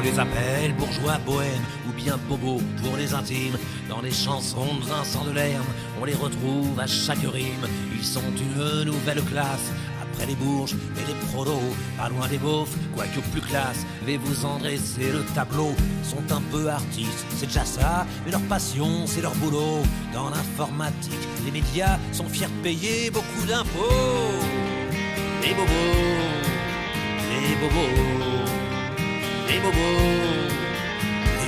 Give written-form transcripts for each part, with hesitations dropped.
les appelle bourgeois bohèmes ou bien bobos pour les intimes. Dans les chansons de Vincent Delerme, on les retrouve à chaque rime. Ils sont une nouvelle classe, après les bourges et les prolos, pas loin des beaufs, quoique plus classe. Vais vous en dresser le tableau. Sont un peu artistes, c'est déjà ça, mais leur passion, c'est leur boulot. Dans l'informatique, les médias sont fiers de payer beaucoup d'impôts. Les bobos, les bobos, les bobos,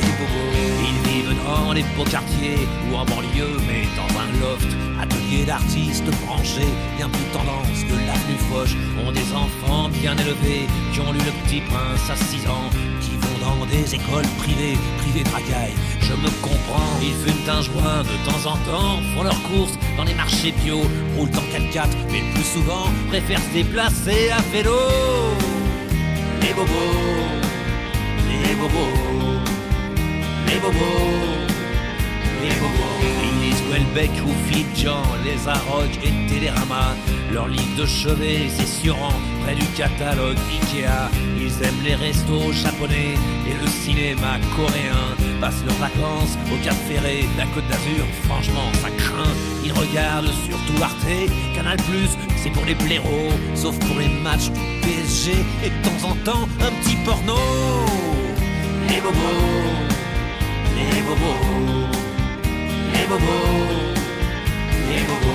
les bobos. Ils vivent dans les beaux quartiers ou en banlieue, mais dans un loft. Atelier d'artistes branchés, bien plus tendance que l'avenue Foch. Ont des enfants bien élevés, qui ont lu Le Petit Prince à 6 ans, qui vont dans des écoles privées de racailles. Je me comprends, ils fument un joint de temps en temps, font leurs courses dans les marchés bio, roulent en 4x4, mais le plus souvent préfèrent se déplacer à vélo. Les bobos, les bobos, les bobos, les bobos. Ils lisent Houellebecq ou Fidjan, les Arocs et Télérama. Leurs livres de chevet, c'est Sioran, près du catalogue Ikea. Ils aiment les restos japonais et le cinéma coréen. Passent leurs vacances au Cap Ferré, la Côte d'Azur, franchement ça craint. Ils regardent surtout Arte, Canal+, c'est pour les blaireaux, sauf pour les matchs du PSG et de temps en temps un petit porno. Les bobos, les bobos, les bobos, les bobos.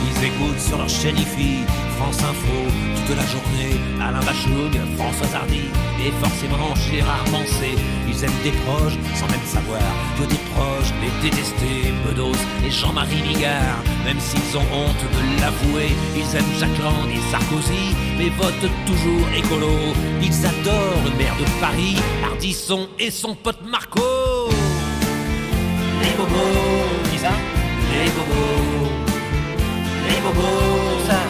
Ils écoutent sur leur chaîne IFI, France Info, toute la journée, Alain Bachung, François Hardy et forcément Gérard Manset. Ils aiment des proches sans même savoir que des proches les détester, Bedos et Jean-Marie Bigard. Même s'ils ont honte de l'avouer, ils aiment Jacques Lang et Sarkozy, mais votent toujours écolo. Ils adorent le maire de Paris, Ardisson et son pote Marco. Les bobos, qui ça? Les bobos, les bobos, ça.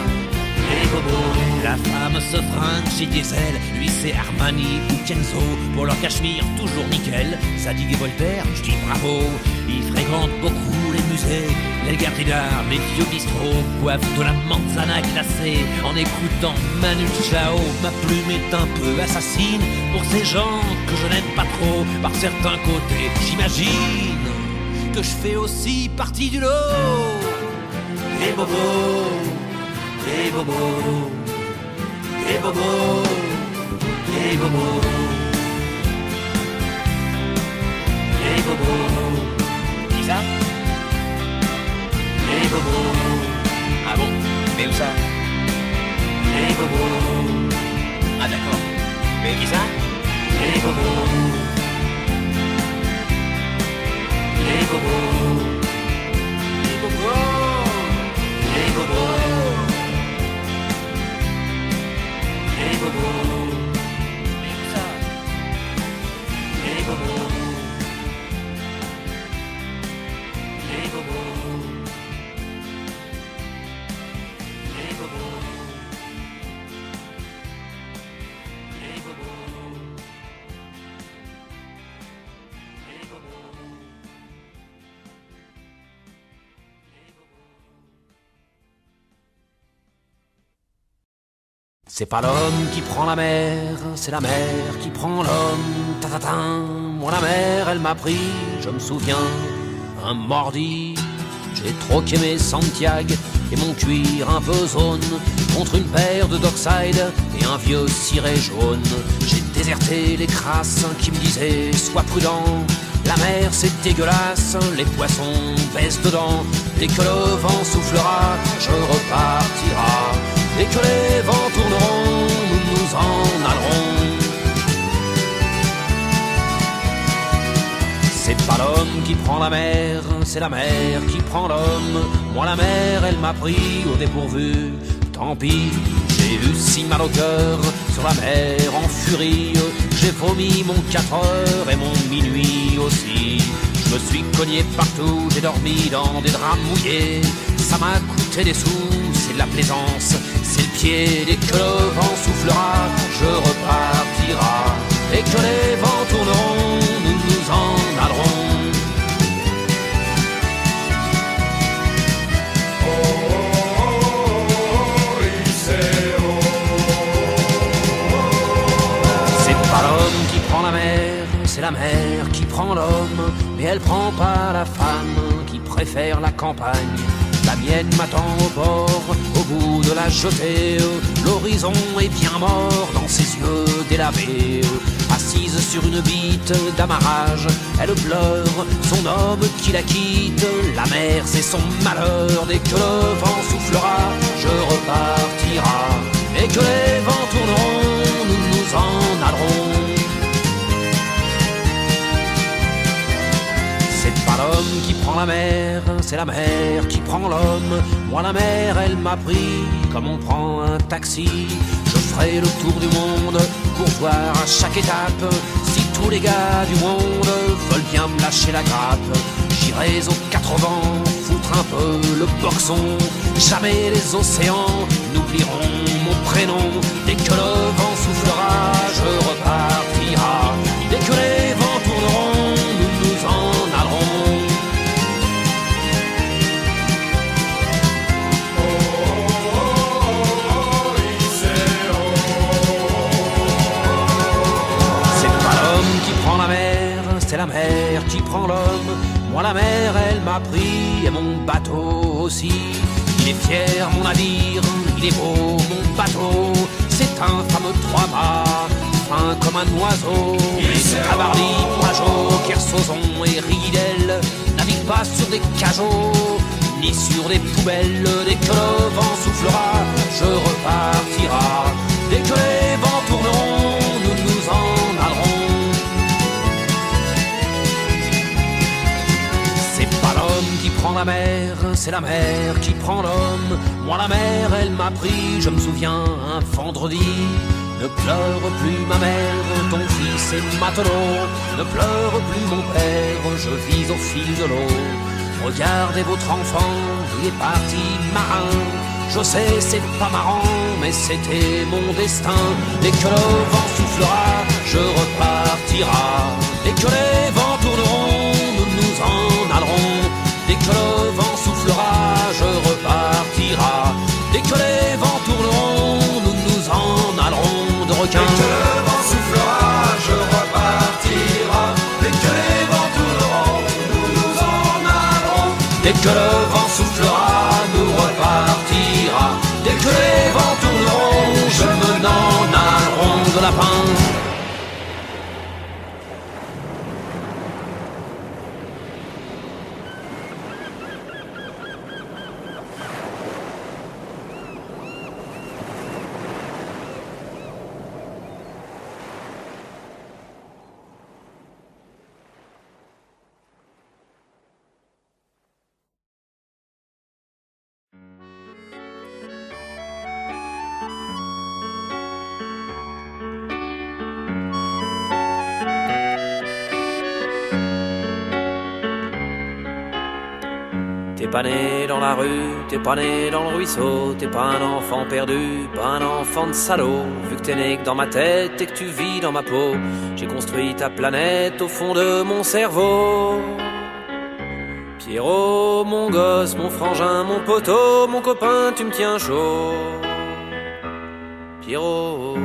Les bobos. La femme se fringue chez Diesel, lui c'est Armani ou Kenzo. Pour leur cachemire toujours nickel, Zadig et Voltaire, je dis bravo. Ils fréquentent beaucoup les musées, les galeries d'art, les vieux bistrots, boivent de la manzana glacée en écoutant Manu Chao. Ma plume est un peu assassine pour ces gens que je n'aime pas trop. Par certains côtés, j'imagine que je fais aussi partie du lot. Les bobos, les bobos, les bobos, les bobos, les bobos. Qui ça? Les bobos. Ah bon? Mais où ça? Les bobos. Ah d'accord. Mais qui ça? Les bobos. Les bobos. Les bobos. Les bobos. Les bobos. Mais où ça? Les bobos. Les bobos. Les bobos. Les bobos. Les bobos. C'est pas l'homme qui prend la mer, c'est la mer qui prend l'homme. Ta-ta-ta. Moi la mer, elle m'a pris, je me souviens, un mardi. J'ai troqué mes Santiago et mon cuir un peu zone contre une paire de Dockside et un vieux ciré jaune. J'ai déserté les crasses qui me disaient sois prudent. La mer c'est dégueulasse, les poissons baissent dedans. Dès que le vent soufflera, je repartira. Dès que les vents tourneront, nous nous en allerons. C'est pas l'homme qui prend la mer, c'est la mer qui prend l'homme. Moi la mer, elle m'a pris au dépourvu. Tant pis, j'ai eu si mal au cœur sur la mer en furie. J'ai vomi mon 4 heures et mon minuit aussi. Je me suis cogné partout, j'ai dormi dans des draps mouillés. Ça m'a coûté des sous, c'est de la plaisance, c'est le pied. Dès que le vent soufflera, je repartira. Dès que les vents tourneront, nous nous en allerons. C'est pas l'homme qui prend la mer, c'est la mer qui prend l'homme, mais elle prend pas la femme qui préfère la campagne. La mienne m'attend au port, au bout de la jetée. L'horizon est bien mort dans ses yeux délavés. Assise sur une bite d'amarrage, elle pleure son homme qui la quitte. La mer c'est son malheur, dès que le vent soufflera, je repartira. Dès que les vents tourneront, nous nous en allerons. C'est pas l'homme qui prend la mer, c'est la mer qui prend l'homme. Moi la mer elle m'a pris comme on prend un taxi. Je ferai le tour du monde pour voir à chaque étape si tous les gars du monde veulent bien me lâcher la grappe. J'irai aux quatre vents foutre un peu le boxon. Jamais les océans n'oublieront mon prénom. Dès que le vent soufflera, je repartira. Dès que les vents tourneront, nous nous en allerons. C'est pas l'homme qui prend la mer, c'est la mer qui prend l'homme. Moi la mer elle m'a pris et mon bateau aussi. Il est fier mon navire, il est beau mon bateau. C'est un fameux trois-mâts, fin comme un oiseau. Les Tabarly, Pajot, Kersozon et Ridel naviguent pas sur des cajots, ni sur des poubelles. Dès que le vent soufflera, je repartira. Dès que les vents tourneront, nous nous en allerons. Qui prend la mer, c'est la mer qui prend l'homme. Moi la mer elle m'a pris, je me souviens un vendredi. Ne pleure plus ma mère, ton fils est matelot. Ne pleure plus mon père, je vis au fil de l'eau. Regardez votre enfant, il est parti marin. Je sais c'est pas marrant, mais c'était mon destin. Dès que le vent soufflera, je repartira. Dès que les vents tourneront, nous nous en allerons. Dès que le vent soufflera, je repartira. Dès que les vents tourneront, nous nous en allerons de requins. Dès que le vent soufflera, je repartira. Dès que les vents tourneront, nous nous en allerons. Dès que le vent soufflera, nous repartira. Dès que les vents tourneront, je me n'en allerons de lapin. T'es pas né dans la rue, t'es pas né dans le ruisseau. T'es pas un enfant perdu, pas un enfant de salaud. Vu que t'es né que dans ma tête et que tu vis dans ma peau, j'ai construit ta planète au fond de mon cerveau. Pierrot, mon gosse, mon frangin, mon poteau, mon copain, tu me tiens chaud. Pierrot,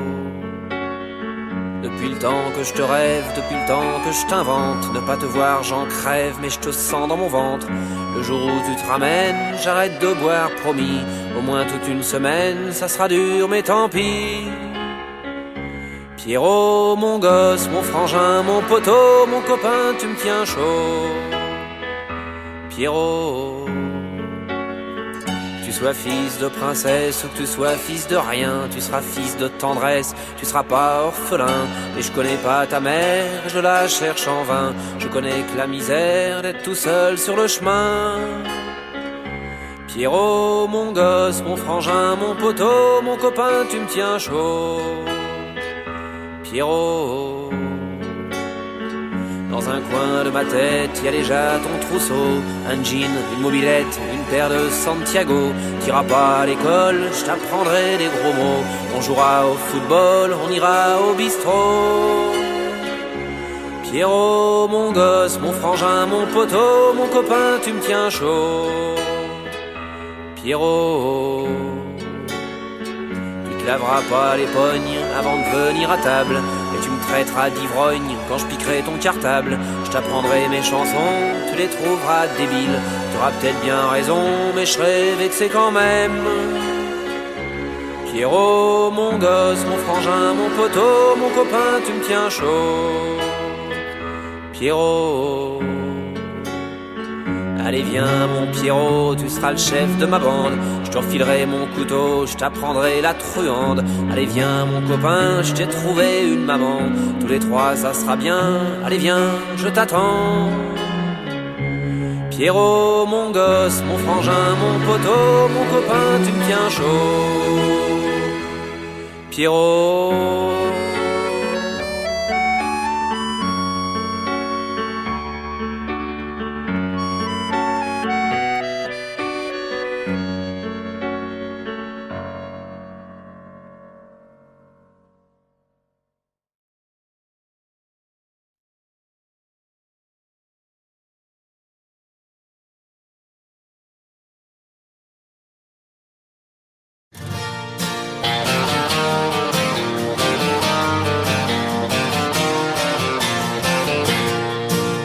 depuis le temps que je te rêve, depuis le temps que je t'invente. Ne pas te voir, j'en crève, mais je te sens dans mon ventre. Le jour où tu te ramènes, j'arrête de boire, promis. Au moins toute une semaine, ça sera dur, mais tant pis. Pierrot, mon gosse, mon frangin, mon poteau, mon copain, tu me tiens chaud. Pierrot, que tu sois fils de princesse ou que tu sois fils de rien, tu seras fils de tendresse, tu seras pas orphelin. Et je connais pas ta mère, je la cherche en vain. Je connais que la misère d'être tout seul sur le chemin. Pierrot, mon gosse, mon frangin, mon poteau, mon copain, tu me tiens chaud. Pierrot, dans un coin de ma tête, y a déjà ton trousseau. Un jean, une mobilette, une paire de Santiago. T'iras pas à l'école, je t'apprendrai des gros mots. On jouera au football, on ira au bistrot. Pierrot, mon gosse, mon frangin, mon poteau, mon copain, tu me tiens chaud. Pierrot, tu te laveras pas les pognes avant de venir à table. Et tu me traiteras d'ivrogne quand je piquerai ton cartable. Je t'apprendrai mes chansons, tu les trouveras débiles. T'auras peut-être bien raison, mais je serai vexé quand même. Pierrot, mon gosse, mon frangin, mon poteau, mon copain, tu me tiens chaud. Pierrot, allez viens mon Pierrot, tu seras le chef de ma bande. Je te refilerai mon couteau, je t'apprendrai la truande. Allez viens mon copain, je t'ai trouvé une maman. Tous les trois ça sera bien, allez viens, je t'attends. Pierrot, mon gosse, mon frangin, mon poteau, mon copain, tu me tiens chaud. Pierrot.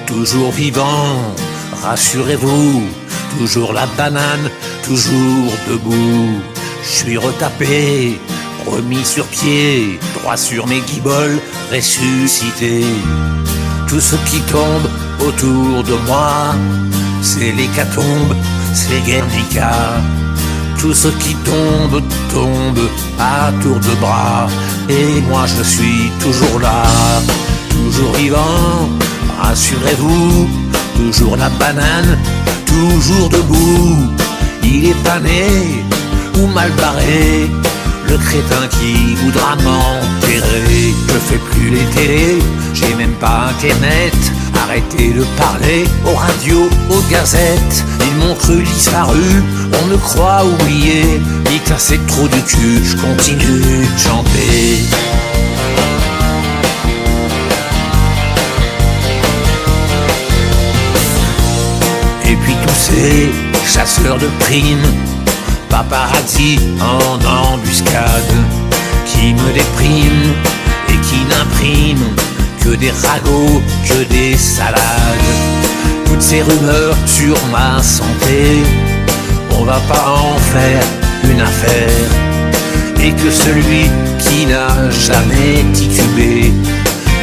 Toujours vivant, rassurez-vous, toujours la banane, toujours debout. Je suis retapé, remis sur pied, droit sur mes guiboles, ressuscité. Tout ce qui tombe autour de moi, c'est l'hécatombe, c'est Guernica. Tout ce qui tombe, tombe à tour de bras. Et moi je suis toujours là, toujours vivant, rassurez-vous, toujours la banane, toujours debout. Il est pas né ou mal barré, le crétin qui voudra m'enterrer. Je fais plus les télés, j'ai même pas internet. Arrêtez de parler aux radios, aux gazettes. Ils m'ont cru disparu, on me croit oublié. Dites à ces trous du cul, je continue de chanter. Et puis tous ces chasseurs de primes, paparazzi en embuscade, qui me dépriment et qui n'impriment que des ragots, que des salades. Toutes ces rumeurs sur ma santé, on va pas en faire une affaire. Et que celui qui n'a jamais titubé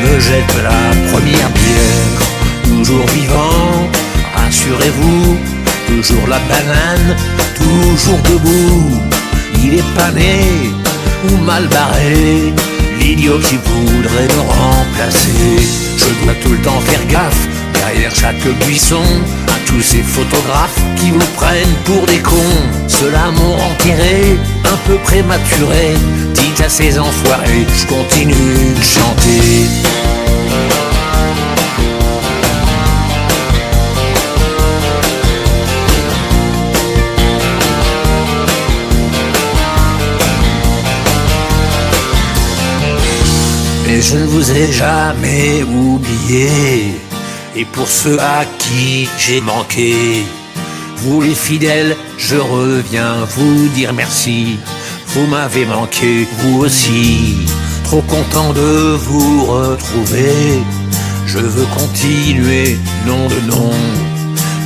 me jette la première bière. Toujours vivant, rassurez-vous, toujours la banane, toujours debout. Il est pas né ou mal barré, l'idiot qui voudrait me remplacer. Je dois tout le temps faire gaffe, derrière chaque buisson, à tous ces photographes qui vous prennent pour des cons. Ceux-là m'ont enterré, un peu prématuré. Dites à ces enfoirés, je continue de chanter. Mais je ne vous ai jamais oublié. Et pour ceux à qui j'ai manqué, vous les fidèles, je reviens vous dire merci. Vous m'avez manqué, vous aussi. Trop content de vous retrouver. Je veux continuer, nom de nom.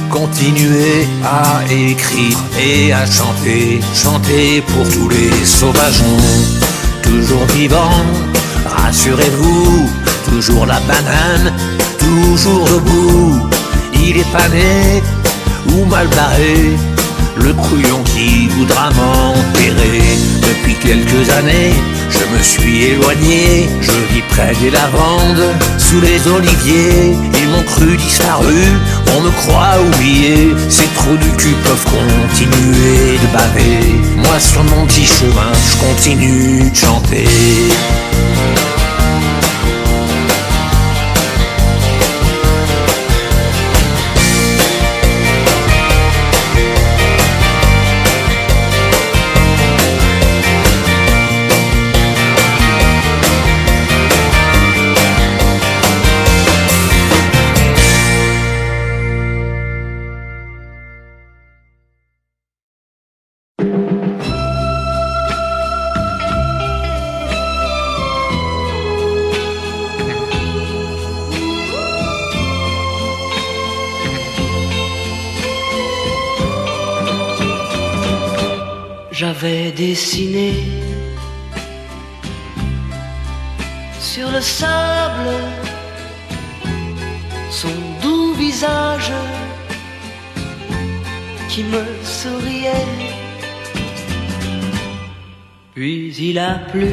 Continuer à écrire et à chanter. Chanter pour tous les sauvageons. Toujours vivant, rassurez-vous, toujours la banane, toujours debout. Il est pas né ou mal barré, le couillon qui voudra m'enterrer. Depuis quelques années, je me suis éloigné, je vis près des lavandes, sous les oliviers. Ils m'ont cru disparu, on me croit oublié. Ces trous du cul peuvent continuer de baver. Moi sur mon petit chemin, je continue de chanter. j'avais dessiné sur le sable son doux visage qui me souriait. Puis il a plu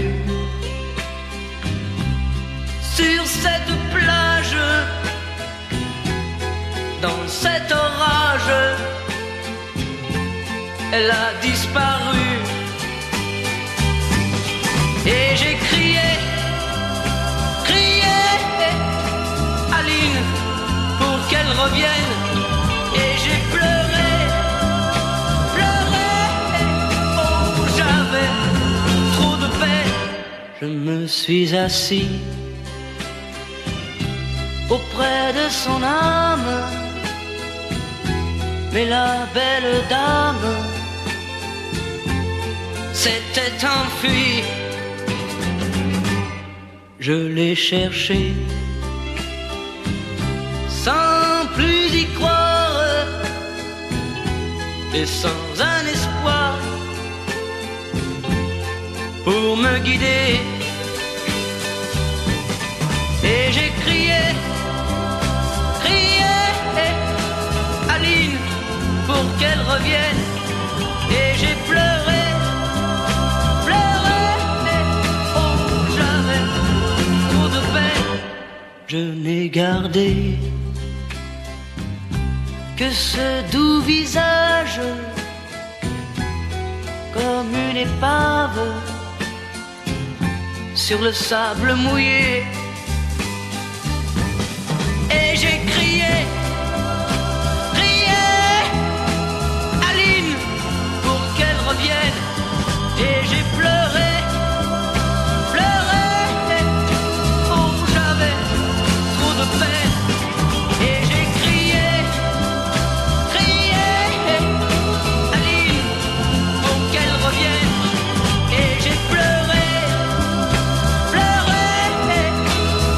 sur cette plage, dans cet orage, elle a disparu. Et j'ai crié, crié, Aline, pour qu'elle revienne. Et j'ai pleuré, pleuré, oh j'avais trop de peine. Je me suis assis auprès de son âme, mais la belle dame s'était enfuie. Je l'ai cherchée sans plus y croire et sans un espoir pour me guider. Et j'ai crié, crié, Aline, pour qu'elle revienne. Et j'ai pleuré, pleuré, oh j'avais trop de peine. Je n'ai gardé que ce doux visage comme une épave sur le sable mouillé. Et j'ai crié, crié, Aline, pour qu'elle revienne. Et j'ai pleuré, pleuré, oh j'avais trop de peine. Et j'ai crié, crié, Aline, pour qu'elle revienne. Et j'ai pleuré, pleuré,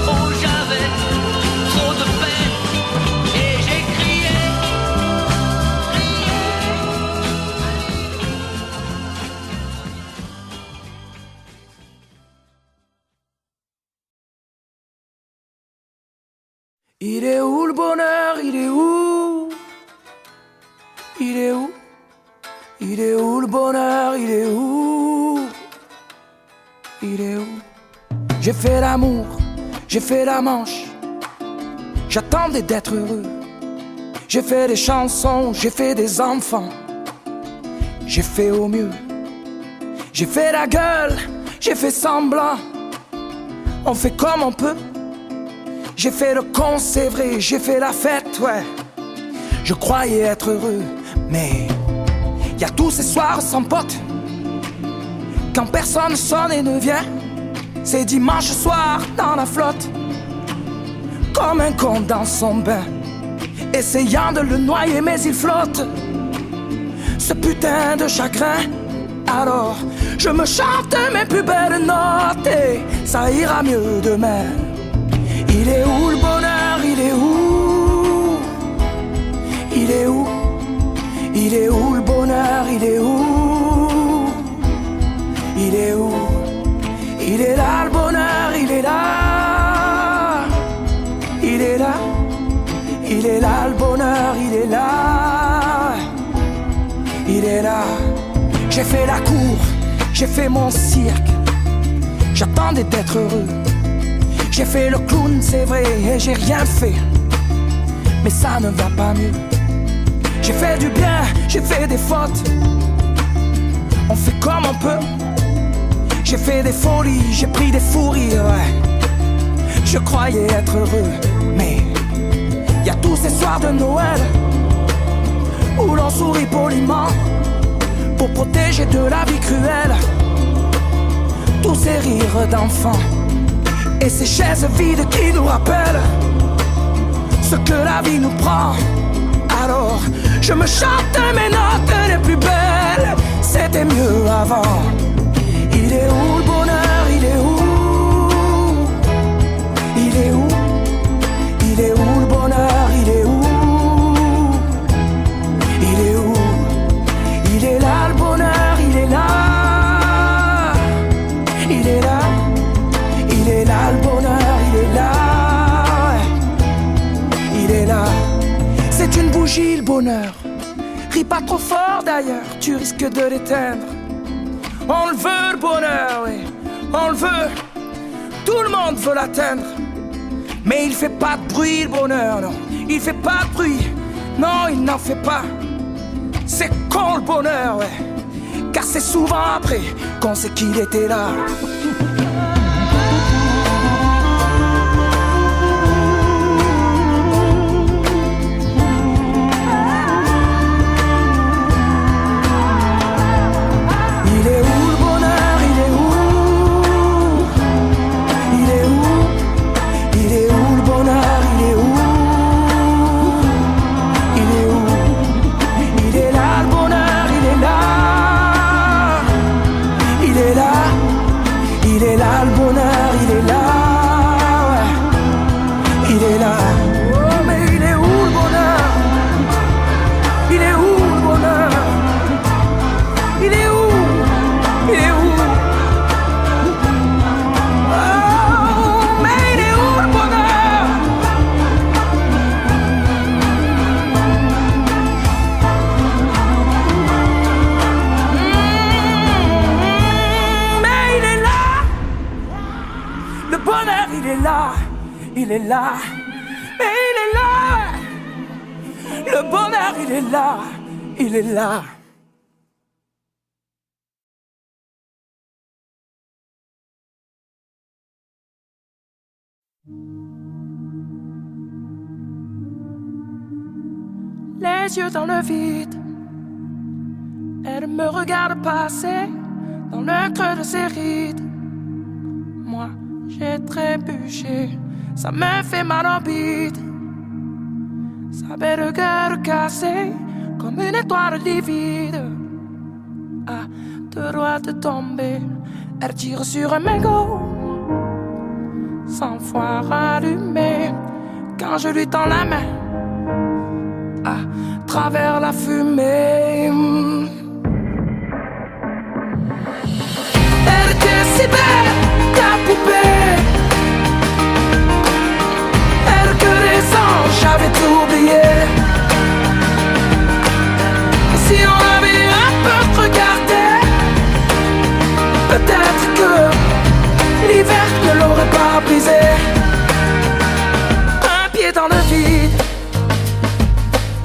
oh j'avais trop de peine. Et j'ai crié, crié. Il est où le bonheur? Il est où? Il est où? Il est où le bonheur? Il est où? Il est où? J'ai fait l'amour, j'ai fait la manche, j'attendais d'être heureux. J'ai fait des chansons, j'ai fait des enfants, j'ai fait au mieux. J'ai fait la gueule, j'ai fait semblant, on fait comme on peut. J'ai fait le con, c'est vrai, j'ai fait la fête, ouais. Je croyais être heureux, mais y a tous ces soirs sans potes, quand personne sonne et ne vient. C'est dimanche soir dans la flotte, comme un con dans son bain, essayant de le noyer mais il flotte, ce putain de chagrin. Alors je me chante mes plus belles notes et ça ira mieux demain. Il est où le bonheur? Il est où? Il est où? Il est où le bonheur? Il est où? Il est où? Il est là le bonheur, il est là. Il est là. Il est là le bonheur, il est là. Il est là. J'ai fait la cour, j'ai fait mon cirque, j'attendais d'être heureux. J'ai fait le clown, c'est vrai, et j'ai rien fait, mais ça ne va pas mieux. J'ai fait du bien, j'ai fait des fautes, on fait comme on peut. J'ai fait des folies, j'ai pris des fous rires, ouais. Je croyais être heureux, mais y a tous ces soirs de Noël où l'on sourit poliment pour protéger de la vie cruelle tous ces rires d'enfants et ces chaises vides qui nous rappellent ce que la vie nous prend. Alors je me chante mes notes les plus belles, c'était mieux avant. Il est où le bonheur? Il est où? Il est où? Il est où le bonheur? Il est où? Il est où? Il est là le bonheur, il est là. bonheur. Ris pas trop fort d'ailleurs, tu risques de l'éteindre. On le veut le bonheur, oui, on le veut. Tout le monde veut l'atteindre. Mais il fait pas de bruit le bonheur, non. Il fait pas de bruit, non il n'en fait pas. C'est con le bonheur, ouais. Car c'est souvent après qu'on sait qu'il était là. Il est où le bonheur? Il est où? Il est où? Il est où le bonheur? Il est où? Il est où? Il est là le bonheur, il est là. Il est là. Il est là le bonheur, il est là. Ouais. Il est là. Oh mais il est où le bonheur? Il est où le bonheur? Il est où? Il est où? Oh, mais il est où le bonheur? Mais il est là. Le bonheur, il est là. Il est là. Mais il est là. Le bonheur, il est là. Il est là. Les yeux dans le vide, elle me regarde passer dans le creux de ses rides. Moi, j'ai trébuché, ça me fait mal en bide. Sa belle gueule cassée, comme une étoile livide. À deux doigts de tomber, elle tire sur un mégot. 100 fois rallumé, quand je lui tends la main. À travers la fumée. Elle était si belle, ta poupée. Elle que les anges, j'avais tout oublié. Et si on avait un peu regardé, peut-être que l'hiver ne l'aurait pas brisé. Un pied dans le vide.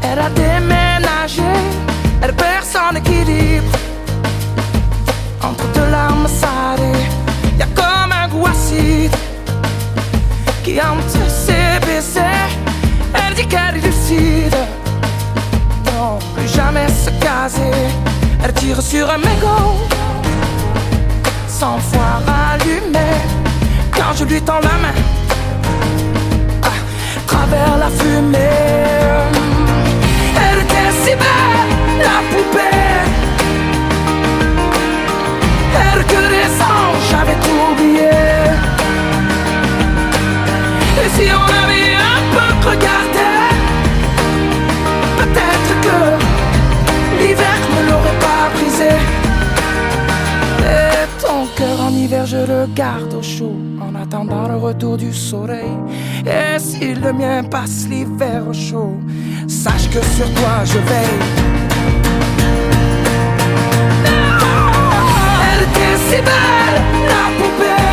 Elle a déménagé, elle perd son équilibre. Entre deux larmes salées, y'a comme un goût acide qui hante ses baisers. Elle dit qu'elle est lucide, non, plus jamais se caser. Elle tire sur un mégot, 100 fois rallumé, quand je lui tends la main. À travers la fumée. Elle était si belle, la poupée. Elle que les anges, j'avais tout oublié. Et si on avait un peu regardé, peut-être que l'hiver ne l'aurait pas brisé. Et ton cœur en hiver, je le garde au chaud, en attendant le retour du soleil. Et si le mien passe l'hiver au chaud, sache que sur toi je veille. Elle était si belle, la poupée.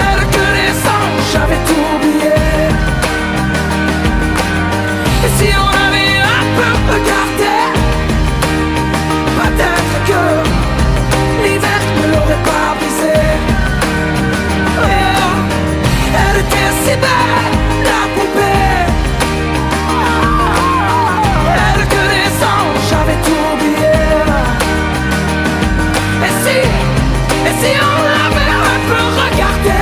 Elle que les anges, j'avais tout oublié. Et si on avait un peu regardé, peut-être que l'hiver ne l'aurait pas brisé. Elle était si belle, la poupée. Elle que les anges, j'avais tout oublié. Et si on l'avait un peu regardé,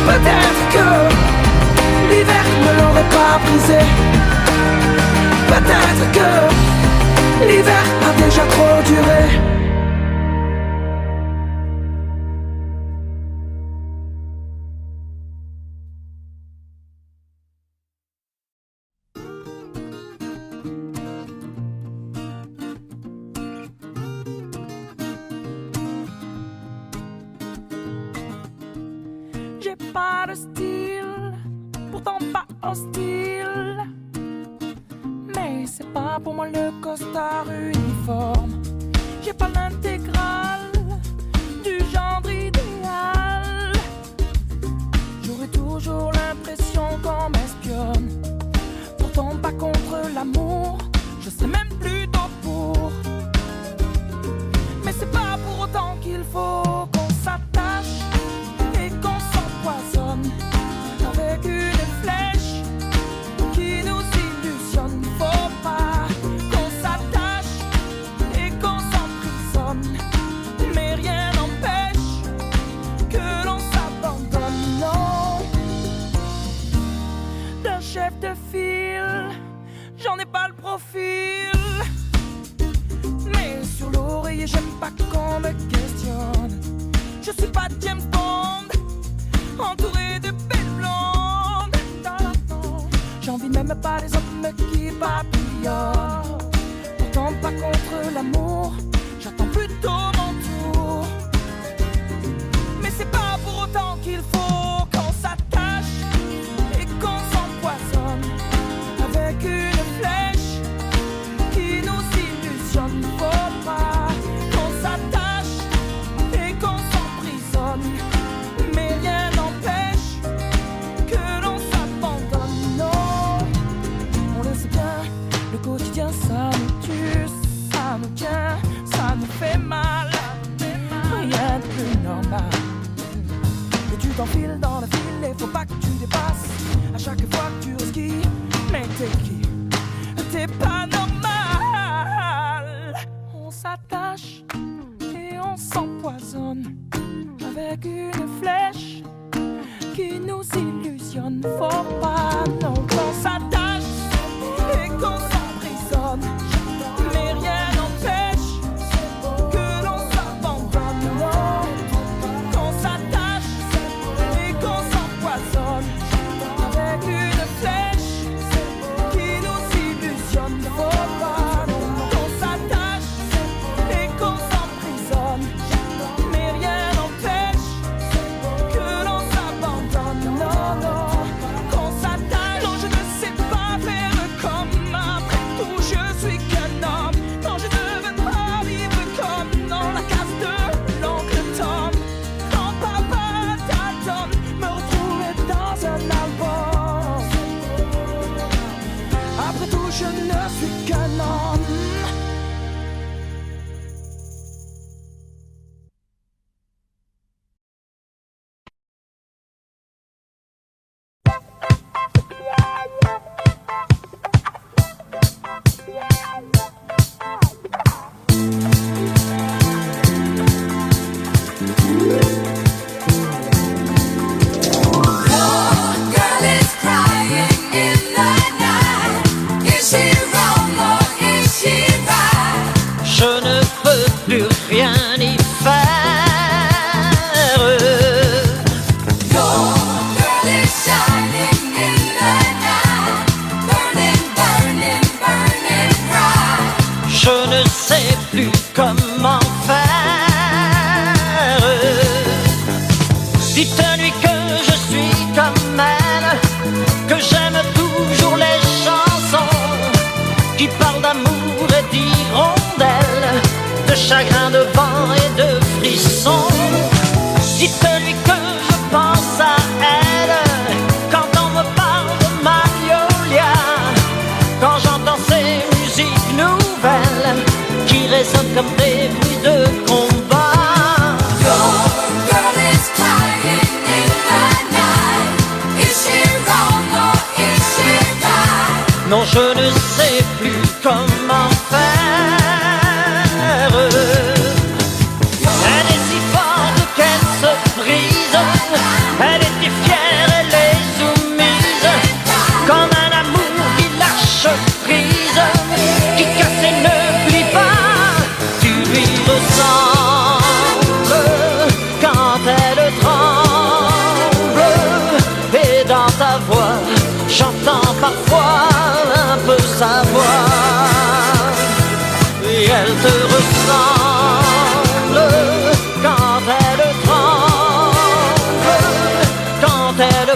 peut-être que l'hiver ne l'aurait pas brisé. Peut-être que l'hiver a déjà trop duré. J'ai pas de style pourtant pas hostile. Mais c'est pas pour moi le costard uniforme. J'ai pas l'intégrale du genre idéal. J'aurais toujours l'impression qu'on m'espionne. Pourtant pas contre l'amour, je serais même plutôt pour. Mais c'est pas pour autant qu'il faut qu'on s'attache et qu'on s'empoisonne avec une flèche qui nous illusionne. Faut pas qu'on s'attache et qu'on s'emprisonne, mais rien n'empêche que l'on s'abandonne. Non, d'un chef de file, j'en ai pas le profil. Mais sur l'oreiller, j'aime pas qu'on me questionne. Je suis pas James Bond, entouré de belles blondes. J'envie même pas les hommes qui papillonnent. Pourtant pas contre l'amour, j'attends plutôt mon tour. Mais c'est pas pour autant qu'il faut qu'on s'attache et qu'on s'empoisonne avec une flèche qui nous illusionne. Faut pas qu'on s'attache et qu'on s'emprisonne, mais rien n'empêche que l'on s'abandonne. Non, on le sait bien, le quotidien ça nous tue, ça nous tient, ça nous fait mal. Rien de plus normal. Et tu t'enfiles dans la file et faut pas que tu dépasses à chaque fois que tu risques. Mais t'es qui? T'es pas normal. On s'attache et on s'empoisonne avec une flèche qui nous illusionne. Faut pas non qu'on s'attache et qu'on s'emprisonne, mais rien n'empêche que l'on s'abandonne. Non, qu'on s'attache et qu'on s'empoisonne avec une flèche qui nous illusionne. Faut pas qu'on s'attache et qu'on s'emprisonne, mais rien n'empêche que l'on s'abandonne. Non, non, qu'on s'attache. Non, je ne sais pas faire comme après tout, je suis qu'un homme. Non, je ne veux pas vivre comme dans la case de l'oncle Tom. Quand papa Dalton me retrouvait dans un album. Après tout, je ne suis qu'un homme. Girl is crying in the night. Is she wrong or is she right? Je ne peux plus rien y faire. Your girl is shining in the night. Burning, burning, burning bright. Je ne sais plus comment faire. Dites-lui que je suis comme elle, que j'aime toujours les chansons qui parlent d'amour et d'hirondelles, de chagrin, de vent et de frissons. Dites-lui que je pense à elle quand on me parle de Magnolia, quand j'entends ces musiques nouvelles qui résonnent comme des bruits de combat. Your girl is crying in the night. Is she wrong or is she right? Non, je ne sais plus comment faire. Elle est si forte qu'elle se brise. Elle était fière, elle est soumise, comme un amour qui lâche prise, qui casse et ne plie pas. Tu lui ressembles quand elle tremble, et dans ta voix j'entends parfois un peu sa voix. Et elle te ressemble quand elle tremble, quand elle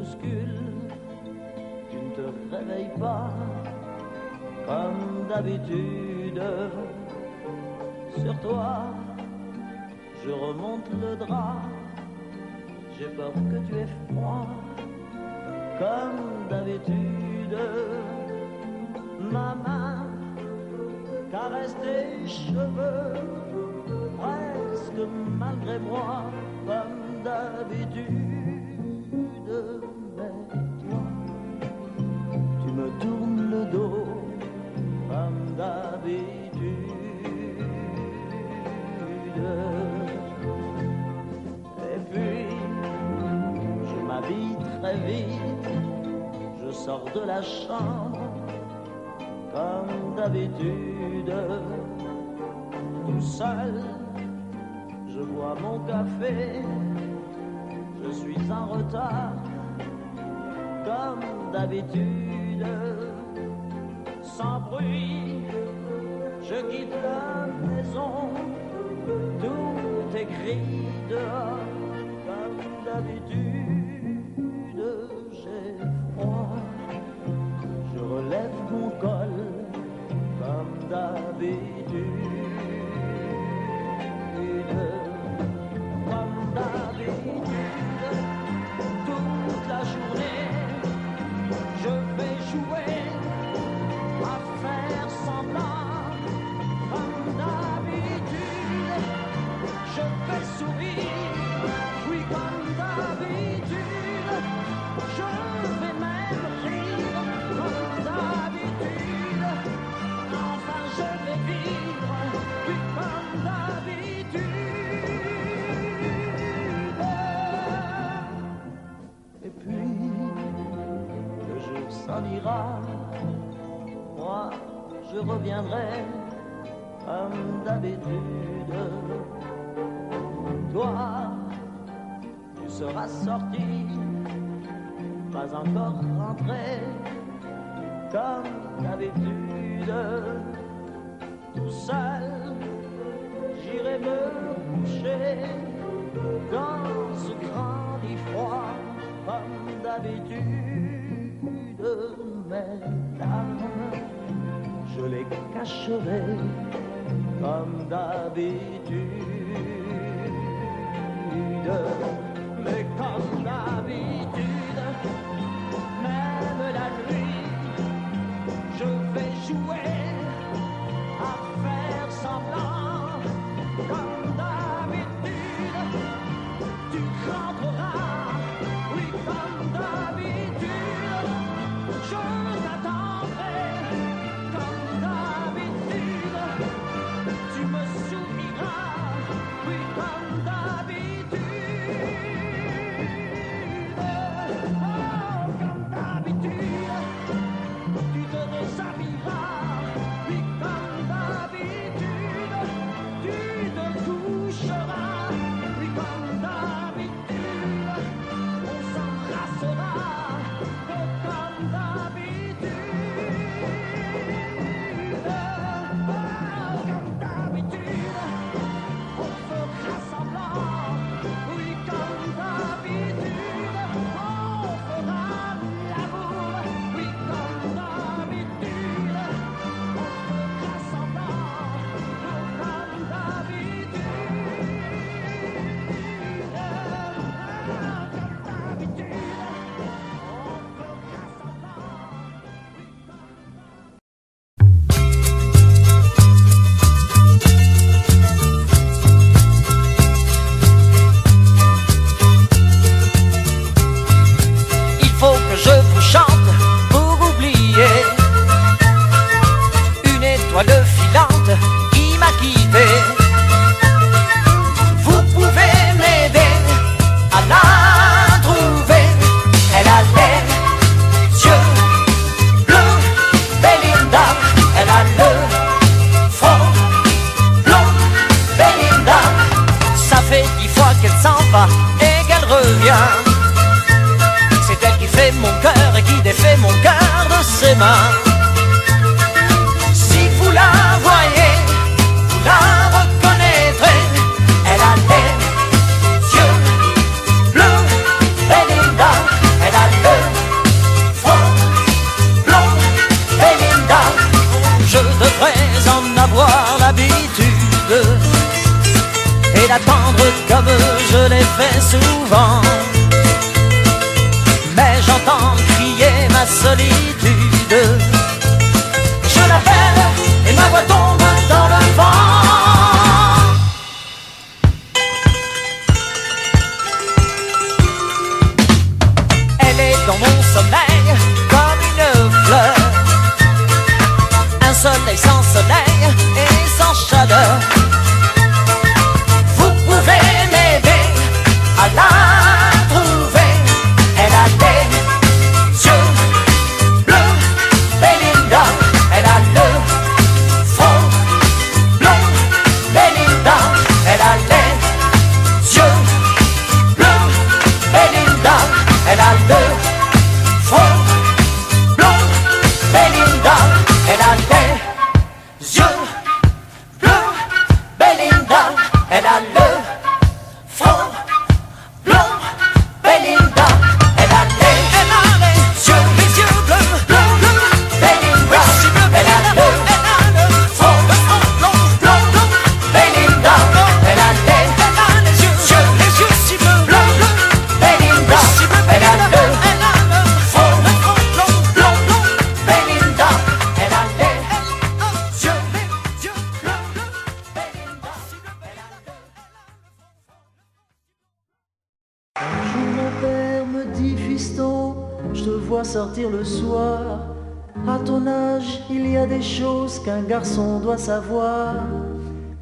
bouscule, tu ne te réveilles pas comme d'habitude. Sur toi, je remonte le drap, j'ai peur que tu aies froid comme d'habitude. Ma main caresse tes cheveux, presque malgré moi, comme d'habitude. Mais toi, tu me tournes le dos, comme d'habitude. Et puis, je m'habille très vite, je sors de la chambre, comme d'habitude, tout seul, je bois mon café, je suis en retard, comme d'habitude, sans bruit, je quitte la maison, tout écrit dehors, comme d'habitude, j'ai froid. Je relève mon col comme d'habitude, comme d'habitude. Toute la journée, je vais jouer à faire semblant, comme d'habitude. Je vais sourire, oui, comme d'habitude. Je vais même rire, comme d'habitude. Enfin, je vais vivre, oui, comme d'habitude. Et puis, le jour s'en ira, moi, je reviendrai, comme d'habitude. Toi, tu seras sorti, pas encore rentré, comme d'habitude. Tout seul, j'irai me coucher dans ce grand lit froid, comme d'habitude. Mes larmes, je les cacherai, comme d'habitude. Mais comme d'habitude, même la nuit, je vais jouer à faire semblant, comme d'habitude. Tu rentreras, oui, comme d'habitude. Je t'attendrai, comme d'habitude. Tu me souriras, oui, comme d'habitude. Oh, comme d'habitude. Tu te déshabilleras, oui, comme d'habitude. Tu te coucheras, oui, comme d'habitude. On s'embrassera, oh, comme d'habitude. Oh, comme d'habitude. On fera semblant, oui, comme d'habitude. On fera l'amour, oui, comme d'habitude. On fera semblant, oh, comme d'habitude. Comme d'habitude. On fera Il faut que je vous chante pour oublier une étoile filante qui m'a quitté. Vous pouvez m'aider à la trouver. Elle a les yeux bleus, Belinda. Elle a le front blond, Belinda. Ça fait 10 fois qu'elle s'en va et qu'elle revient. C'est elle qui fait mon cœur et qui défait mon cœur de ses mains. Si vous la voyez, vous la reconnaîtrez. Elle a les yeux bleus, Belinda. Elle a et d'attendre comme je l'ai fait souvent. Mais j'entends crier ma solitude. Je l'appelle et ma voix tombe dans le vent. Elle est dans mon sommeil comme une fleur, un soleil sans soleil et sans chaleur. Vous pouvez m'aider à la trouver. Elle a des yeux bleus, Belinda. Elle a le front blond, Belinda. Elle a les yeux bleus, Belinda. Elle a le front blond, Belinda. Elle a les yeux bleus, Belinda. Elle a le front blond, Belinda. Elle a les yeux bleus, Belinda. Elle a le front blond, Belinda. Elle a les yeux si bleus, Belinda. Elle a le front blond, Belinda. Elle a les yeux bleus, Belinda. Un jour mon père me dit, fiston, je te vois sortir le soir. À ton âge, il y a des choses qu'un garçon doit savoir.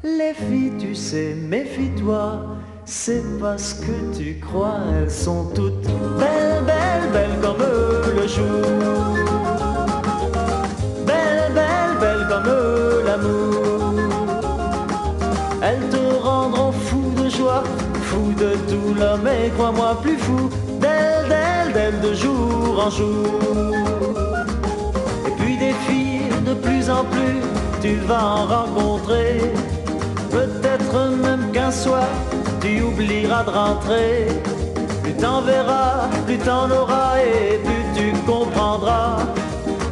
Les filles, tu sais, méfie-toi. C'est parce que tu crois, elles sont toutes belles, belles, belles comme le jour. Belles, belles, belles comme l'amour. Elles te rendront fou de joie, fou de douleur, mais crois-moi plus fou d'elles, d'elles, d'elles de jour en jour. Et puis des filles de plus en plus, tu vas en rencontrer. Peut-être même qu'un soir, tu oublieras de rentrer. Plus t'en verras, plus t'en auras et plus tu comprendras.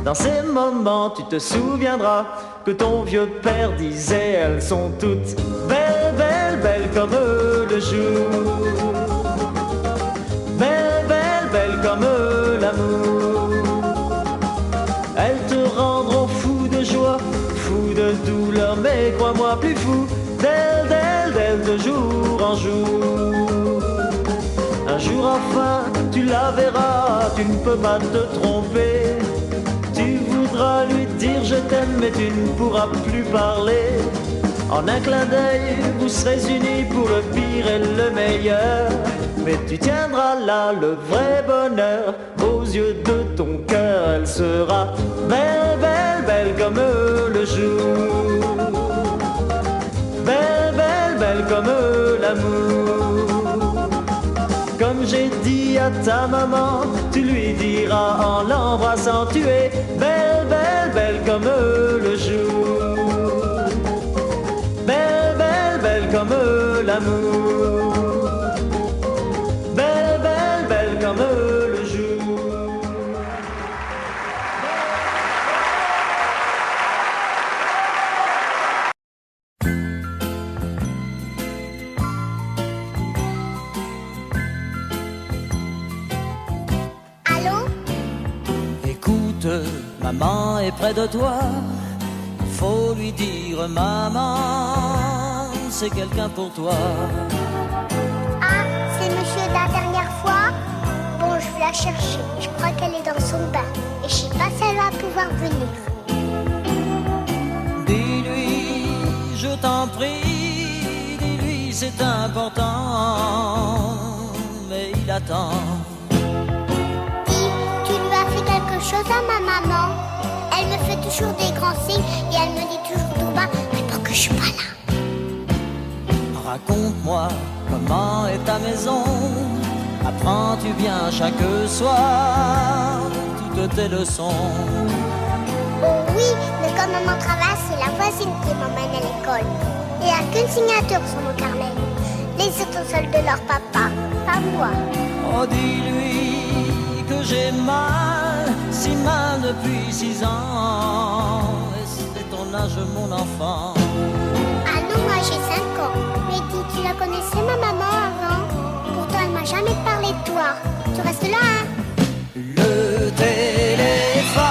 Dans ces moments, tu te souviendras que ton vieux père disait, elles sont toutes belles, belles, belles comme le jour. Belles, belles, belles comme l'amour. Elles te rendront fou de joie, fou de douleur, mais crois-moi plus fou d'elles, d'elles, d'elles de jour en jour. Un jour enfin, tu la verras, tu ne peux pas te tromper. Tu voudras lui dire je t'aime, mais tu ne pourras plus parler. En un clin d'œil, vous serez unis pour le pire et le meilleur. Mais tu tiendras là le vrai bonheur. Aux yeux de ton cœur, elle sera belle, belle, belle comme le jour. Belle, belle, belle comme l'amour. Comme j'ai dit à ta maman, tu lui diras en l'embrassant, tu es belle, belle, belle comme le jour. Belle, belle, belle comme l'amour. Belle, belle, belle comme le jour. Allô? Écoute, maman est près de toi. Il faut lui dire, maman, c'est quelqu'un pour toi. Ah, c'est monsieur de la dernière fois? Bon, je vais la chercher. Je crois qu'elle est dans son bain. Et je sais pas si elle va pouvoir venir. Dis-lui, je t'en prie, dis-lui, c'est important. Mais il attend. Dis, tu lui as fait quelque chose à ma maman? Elle me fait toujours des grands signes et elle me dit toujours tout bas, réponds que je suis pas là. Raconte-moi comment est ta maison. Apprends-tu bien chaque soir toutes tes leçons? Oh oui, mais quand maman travaille, c'est la voisine qui m'emmène à l'école. Il n'y a qu'une signature sur mon carnet. Les autres sont celles de leur papa, pas moi. Oh, dis-lui que j'ai mal, si mal depuis 6 ans. Et c'est ton âge, mon enfant. Ah non, moi j'ai 5 ans. Mais dis, tu la connais Et toi, tu restes là, hein? Le téléphone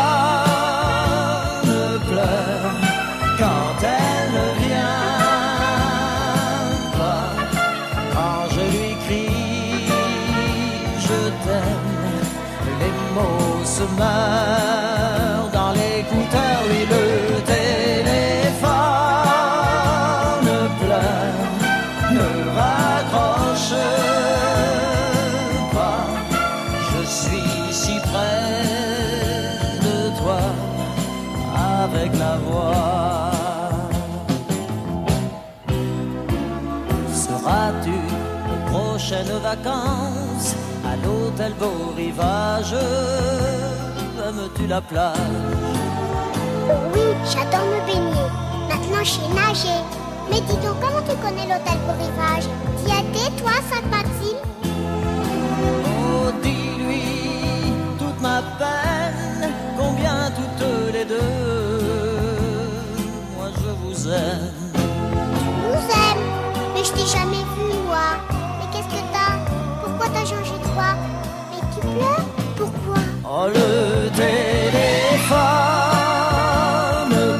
pleure quand elle ne vient pas. Quand je lui crie je t'aime, les mots se meurent dans l'écouteur. Oui, le téléphone pleure, ne raccroche pas. Je suis si près de toi avec la voix. Seras-tu aux prochaines vacances à l'hôtel Beau Rivage? Aimes-tu la plage? Oui, j'adore me baigner. Maintenant, je sais nager. Mais dis donc, comment tu connais l'hôtel Beau Rivage? T'y as été, toi, Sainte-Maxime? Oh, dis-lui toute ma peine, combien toutes les deux, moi je vous aime. Tu nous aimes. Mais je t'ai jamais vu, moi. Mais qu'est-ce que t'as? Pourquoi t'as changé de voix? Mais tu pleures? Pourquoi? Oh, le téléphone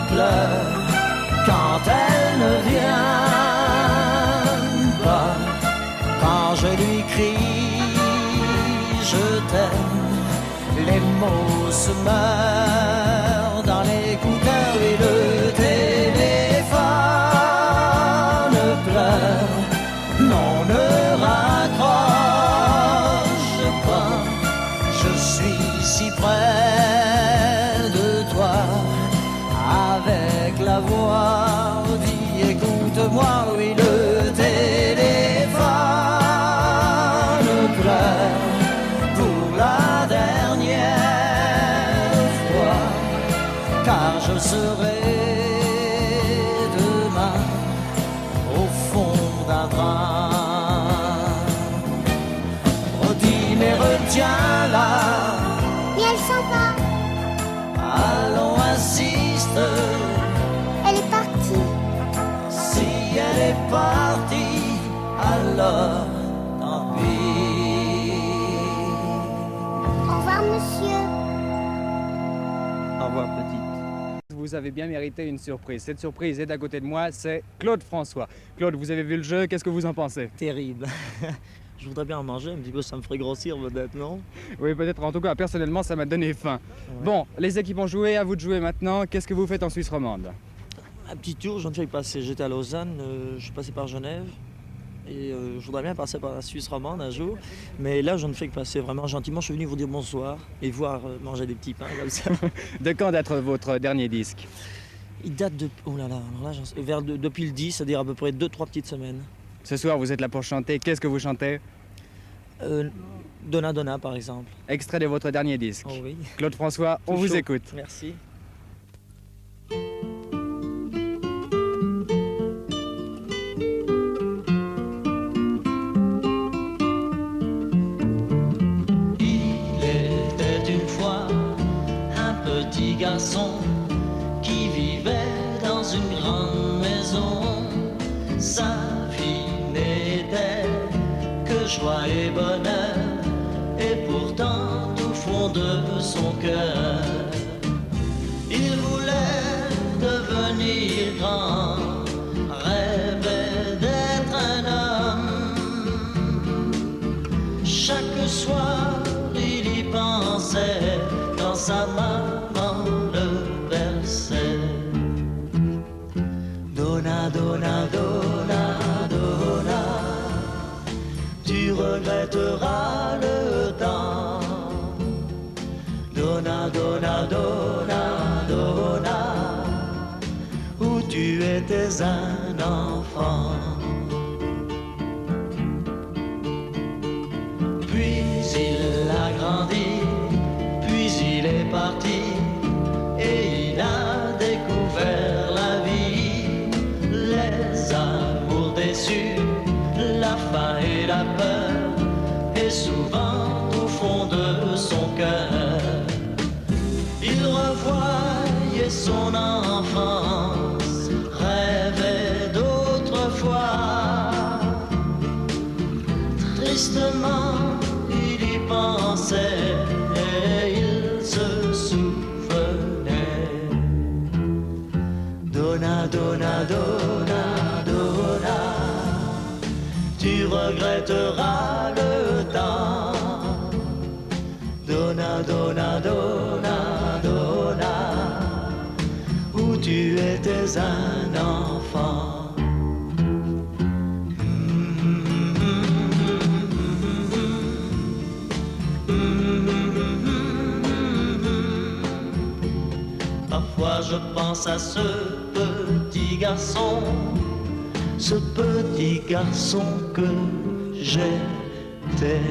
pleure quand elle ne vient pas. Quand je lui crie je t'aime, les mots se meurent dans l'écouteur. Et le téléphone pleure, non, ne raccroche pas. Je suis si près de toi avec la voix. Dis, écoute-moi, oui, le téléphone pleure pour la dernière fois, car je serai demain au fond d'un train. Oh, dis, mais retiens-la. Et elle s'en va. Allons, insiste. Elle est partie. Si elle est partie, alors tant pis. Au revoir, monsieur. Au revoir, petite. Vous avez bien mérité une surprise. Cette surprise est à côté de moi, c'est Claude François. Claude, vous avez vu le jeu, qu'est-ce que vous en pensez? Terrible. Je voudrais bien en manger un petit peu, ça me ferait grossir peut-être, non? Oui, peut-être, en tout cas, personnellement, ça m'a donné faim. Ouais. Bon, les équipes ont joué, à vous de jouer maintenant. Qu'est-ce que vous faites en Suisse romande? Un petit tour, je ne fais que passer. J'étais à Lausanne, je suis passé par Genève. Et je voudrais bien passer par la Suisse romande un jour. Mais là, je ne fais que passer vraiment gentiment. Je suis venu vous dire bonsoir et voir manger des petits pains comme ça. De quand date votre dernier disque? Il date de... Oh là là, alors là depuis le 10, c'est-à-dire à peu près 2-3 petites semaines. Ce soir, vous êtes là pour chanter. Qu'est-ce que vous chantez? Donna Donna, par exemple. Extrait de votre dernier disque. Oh oui. Claude François, on Tout vous chaud. écoute. Merci. Il était une fois un petit garçon qui vivait dans une grande maison. Sa vie n'était que joie et bonheur, et pourtant au fond de son cœur, il voulait devenir grand, rêvait d'être un homme. Chaque soir il y pensait, quand sa maman le berçait. Donna, donna, donna, donna, tu regretteras le temps. Donna, donna, donna, donna, où tu étais un enfant. Puis il a grandi, puis il est parti, et il a découvert la vie, les amours déçus, la faim et la peur, et souvent au fond de son cœur, il revoyait son enfance, rêvait d'autrefois. Tristement, Donna, donna, donna, tu regretteras le temps. Donna, donna, donna, donna, où tu étais un enfant. Parfois je pense à ce petit garçon que j'étais.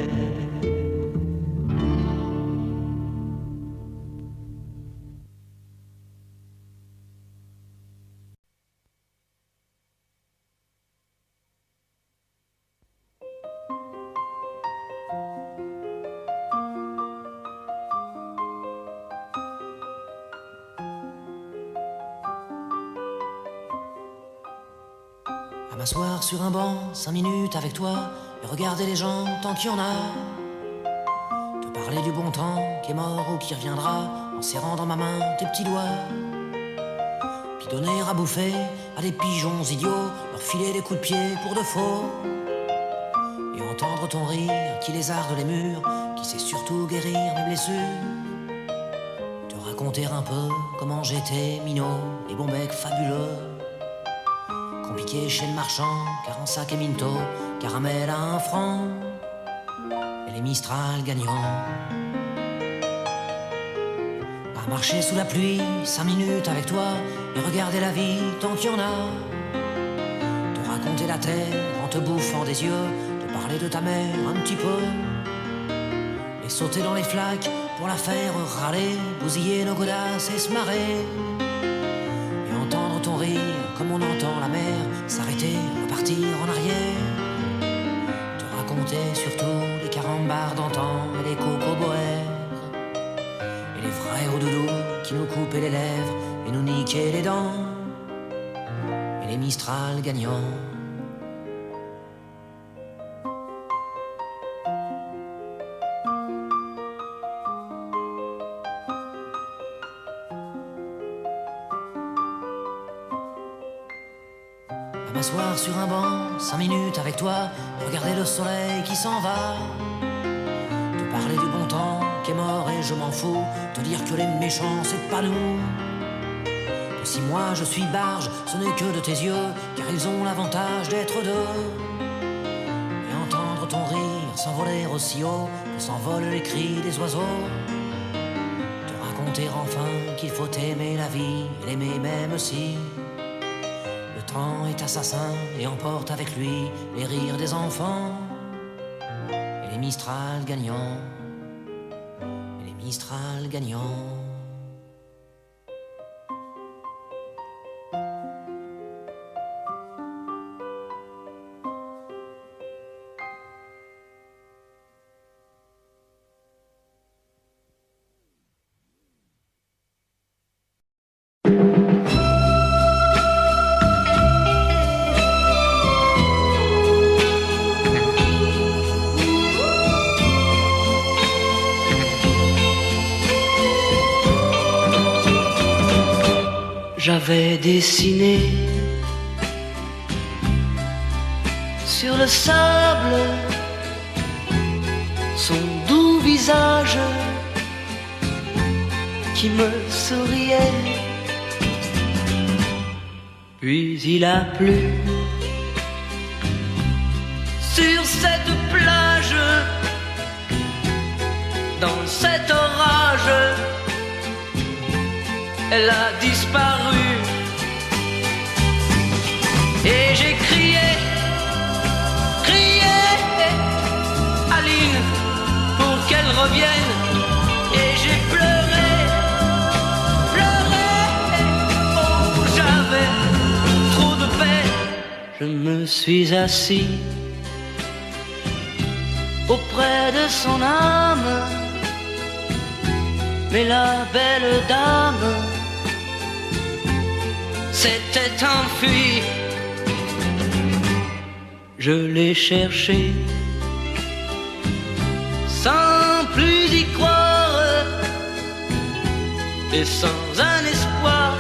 À m'asseoir sur un banc, 5 minutes avec toi, et regarder les gens tant qu'il y en a. Te parler du bon temps qui est mort ou qui reviendra, en serrant dans ma main tes petits doigts. Puis donner à bouffer à des pigeons idiots, leur filer des coups de pied pour de faux. Et entendre ton rire qui lézarde les murs, qui sait surtout guérir mes blessures. Te raconter un peu comment j'étais minot, les bons becs fabuleux. Compliqué chez le marchand, car en sac et minto, caramel à 1 franc, et les Mistral gagnants. À marcher sous la pluie, 5 minutes avec toi, et regarder la vie tant qu'il y en a. Te raconter la terre en te bouffant des yeux, te parler de ta mère un petit peu, et sauter dans les flaques pour la faire râler, bousiller nos godasses et se marrer. Et entendre ton rire comme on entend la mer s'arrêter, repartir en arrière. Te raconter surtout les carambars d'antan et les cocoboères, et les vrais hauts doudous qui nous coupaient les lèvres et nous niquaient les dents, et les Mistral gagnants. À m'asseoir sur un banc, 5 minutes avec toi, regarder le soleil qui s'en va. Te parler du bon temps qui est mort et je m'en fous, te dire que les méchants c'est pas nous. Que si moi je suis barge, ce n'est que de tes yeux, car ils ont l'avantage d'être deux. Et entendre ton rire s'envoler aussi haut que s'envolent les cris des oiseaux. Te raconter enfin qu'il faut aimer la vie et l'aimer même si le temps est assassin et emporte avec lui les rires des enfants, et les Mistral gagnants, et les Mistral gagnants. J'avais dessiné sur le sable son doux visage qui me souriait. Puis il a plu sur cette plage, dans cet orage. Elle a disparu et j'ai crié, crié Aline pour qu'elle revienne. Et j'ai pleuré, pleuré, oh j'avais trop de peine. Je me suis assis auprès de son âme, mais la belle dame s'était enfuie. Je l'ai cherchée sans plus y croire et sans un espoir.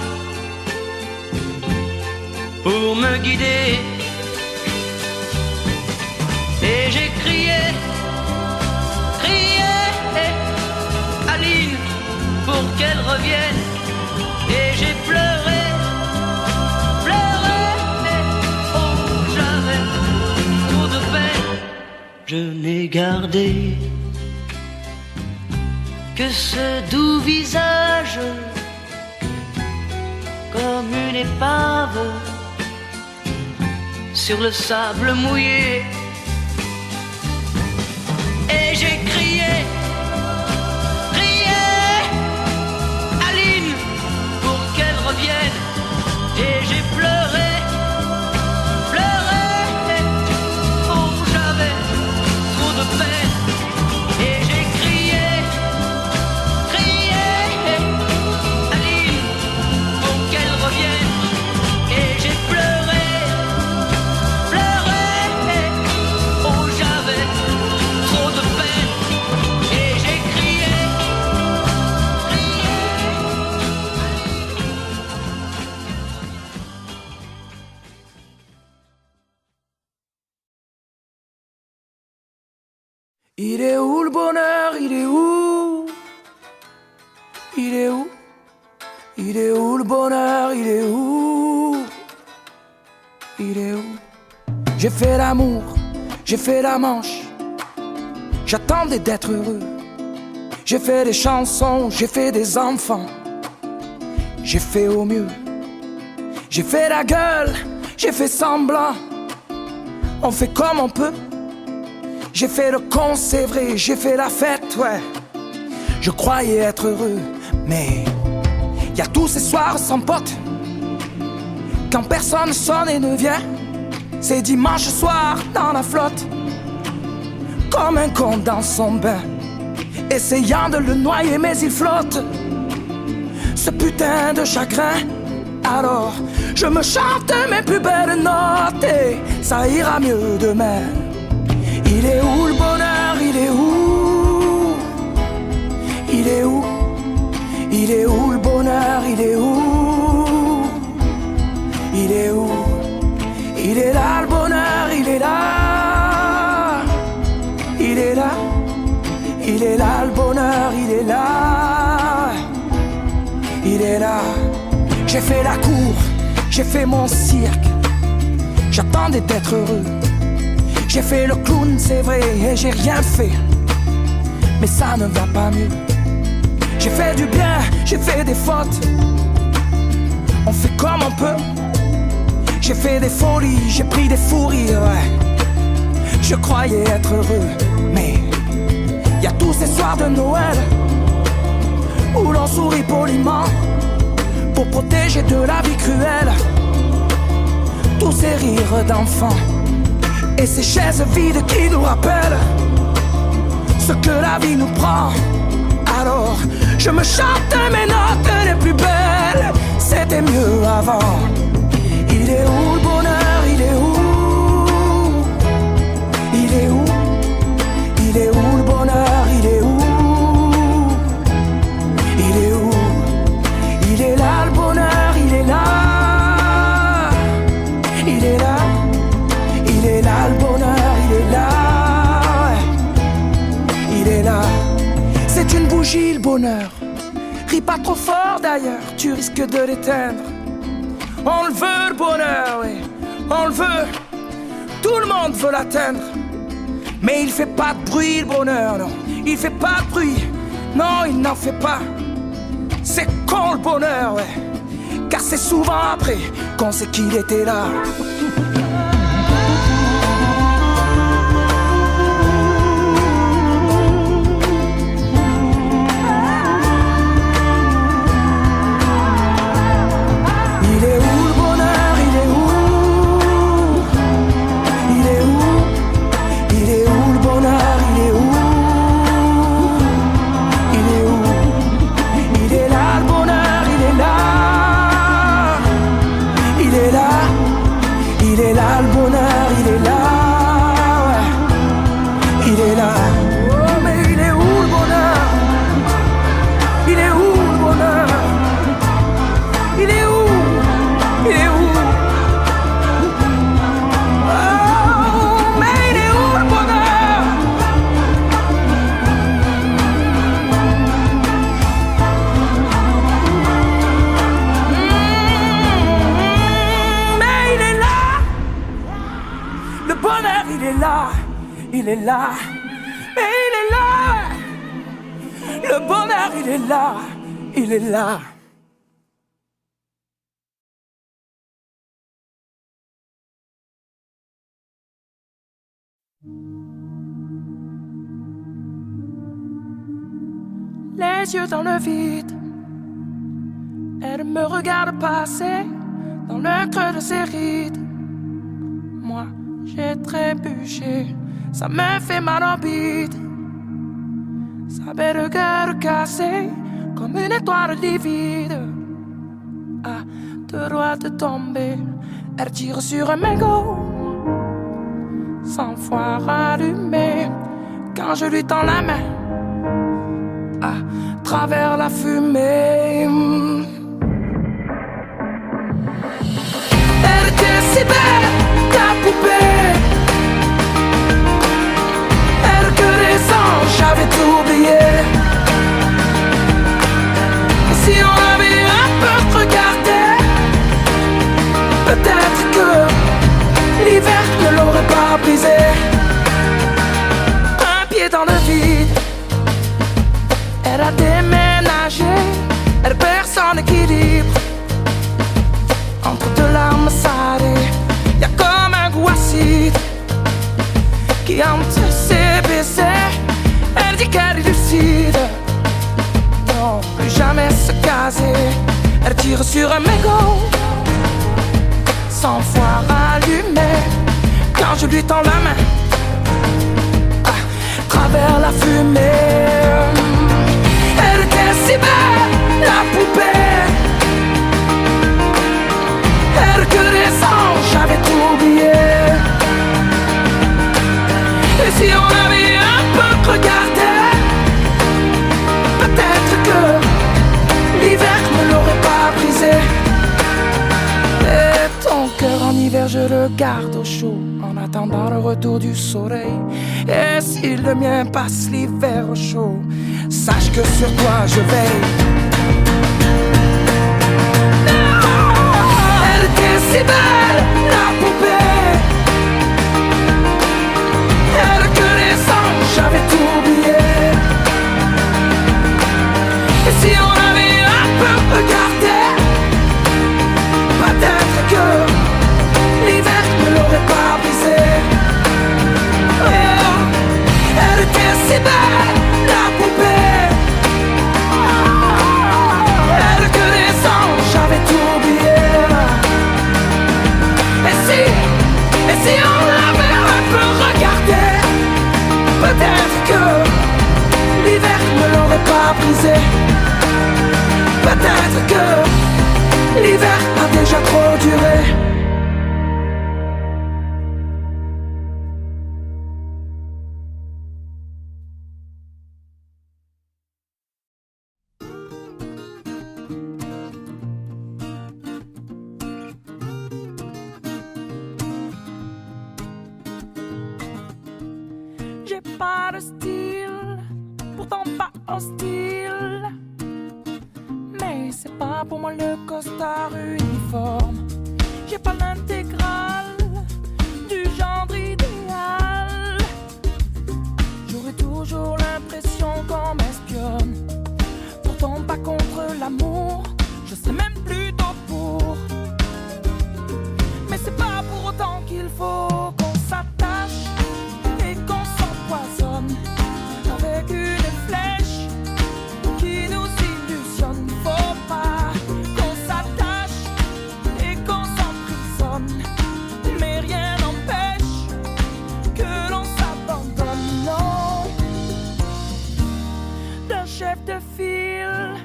pour me guider. Et j'ai crié, crié, Aline, pour qu'elle revienne. Et j'ai pleuré, pleuré, oh j'avais trop de peine. Je n'ai gardé que ce doux visage, comme une épave sur le sable mouillé. Et j'ai crié, crié, Aline, pour qu'elle revienne. Et j'ai pleuré, pleuré, oh j'avais trop de peine. Et j'ai crié, crié, Aline, pour qu'elle revienne. Et j'ai pleuré, pleuré, oh j'avais trop de peine. Et j'ai crié, crié. Il est où le bonheur? Il est où? Il est où? Il est où le bonheur? Il est où? Il est où? J'ai fait l'amour, j'ai fait la manche. J'attendais d'être heureux. J'ai fait des chansons, j'ai fait des enfants. J'ai fait au mieux. J'ai fait la gueule, j'ai fait semblant. On fait comme on peut. J'ai fait le con, c'est vrai, j'ai fait la fête, ouais. Je croyais être heureux, mais y a tous ces soirs sans potes, quand personne sonne et ne vient. C'est dimanche soir dans la flotte, comme un con dans son bain, essayant de le noyer mais il flotte. Ce putain de chagrin. Alors je me chante mes plus belles notes et ça ira mieux demain. Il est où le bonheur? Il est où? Il est où? Il est où le bonheur? Il est où? Il est où? Il est là le bonheur, il est là. Il est là. Il est là le bonheur, il est là. Il est là. J'ai fait la cour, j'ai fait mon cirque. J'attendais d'être heureux. J'ai fait le clown, c'est vrai, et j'ai rien fait. Mais ça ne va pas mieux. J'ai fait du bien, j'ai fait des fautes. On fait comme on peut. J'ai fait des folies, j'ai pris des fous rires, ouais. Je croyais être heureux, mais y a tous ces soirs de Noël où l'on sourit poliment pour protéger de la vie cruelle tous ces rires d'enfants et ces chaises vides qui nous rappellent ce que la vie nous prend. Alors je me chante mes notes les plus belles. C'était mieux avant. Il est où le bonheur? Il est où? Il est où? Il est où le bonheur? Il est où? Il est où? Il est là le bonheur, il est là. Il est là. Il est là le bonheur, il est là. Il est là. C'est une bougie le bonheur. Ris pas trop fort d'ailleurs, tu risques de l'éteindre. On le veut le bonheur, oui, on le veut. Tout le monde veut l'atteindre. Mais il fait pas de bruit le bonheur, non. Il fait pas de bruit, non il n'en fait pas. C'est con le bonheur, ouais. Car c'est souvent après qu'on sait qu'il était là. bonheur, il est là, il est là, mais il est là. Le bonheur, il est là, il est là. Les yeux dans le vide, elle me regarde passer dans le creux de ses rides. Moi, j'ai trébuché, ça me fait mal en bide. Sa belle gueule cassée, comme une étoile livide. À deux doigts de tomber, elle tire sur un mégot. 100 fois rallumé, quand je lui tends la main, à travers la fumée. Elle était si belle, ta poupée. Elle que les anges, j'avais tout oublié. Et si on avait un peu regardé, peut-être que l'hiver ne l'aurait pas brisé. Un pied dans le vide, elle a déménagé, elle perd son équilibre. Entre deux larmes salées, y'a comme un goût acide qui hante ses baisers. Elle dit qu'elle est lucide, non, plus jamais se caser. Elle tire sur un mégot, 100 fois rallumé, quand je lui tends la main, à travers la fumée. Elle était si belle, la poupée. Elle que les anges, j'avais tout oublié. Et si on avait un peu regardé, peut-être que l'hiver ne l'aurait pas brisé. Et ton cœur en hiver, je le garde au chaud, en attendant le retour du soleil. Et si le mien passe l'hiver au chaud, sache que sur toi je veille. Elle était si belle, la poupée. Elle que les anges, j'avais tout oublié. Et si on avait un peu regardé, peut-être que l'hiver ne l'aurait pas brisé. Elle était si belle, la poupée. Elle que les anges, j'avais tout oublié. Et si on avait un peu regardé, peut-être que l'hiver ne l'aurait pas brisé. Peut-être que l'hiver a déjà trop duré. J'ai pas de style, pourtant pas hostile. Mais c'est pas pour moi le costard uniforme. J'ai pas l'intégrale du genre idéal. J'aurais toujours l'impression qu'on m'espionne. Pourtant pas contre l'amour, je sais même plutôt pour. Mais c'est pas pour autant qu'il faut qu'on s'attache et qu'on s'empoisonne avec une flèche qui nous illusionne. Faut pas qu'on s'attache et qu'on s'emprisonne, mais rien n'empêche que l'on s'abandonne. Non, d'un chef de file,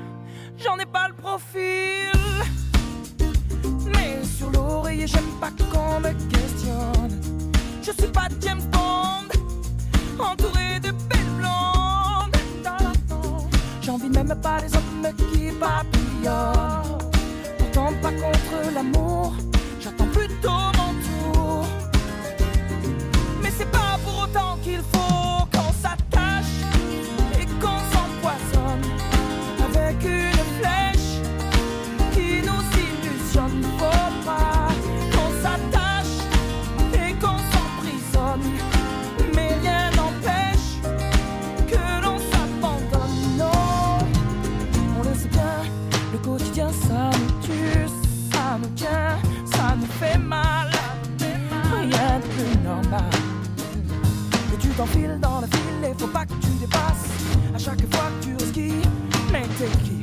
j'en ai pas le profil. Mais sur l'oreiller, j'aime pas qu'on me questionne. Je suis pas James Bond, entouré de belles blondes. J'envie même pas les hommes qui papillonnent. Pourtant pas contre l'amour, j'attends plutôt mon tour. Mais c'est pas pour autant qu'il faut qu'on s'attache et qu'on s'empoisonne avec une flèche qui nous illusionne. Faut pas qu'on s'attache et qu'on s'emprisonne. fil dans le fil et faut pas que tu dépasses à chaque fois que tu skis. Mais t'es qui?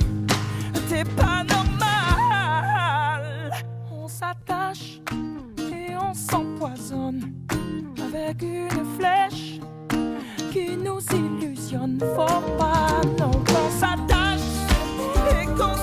T'es pas normal. On s'attache et on s'empoisonne avec une flèche qui nous illusionne. Faut pas non qu'on s'attache et qu'on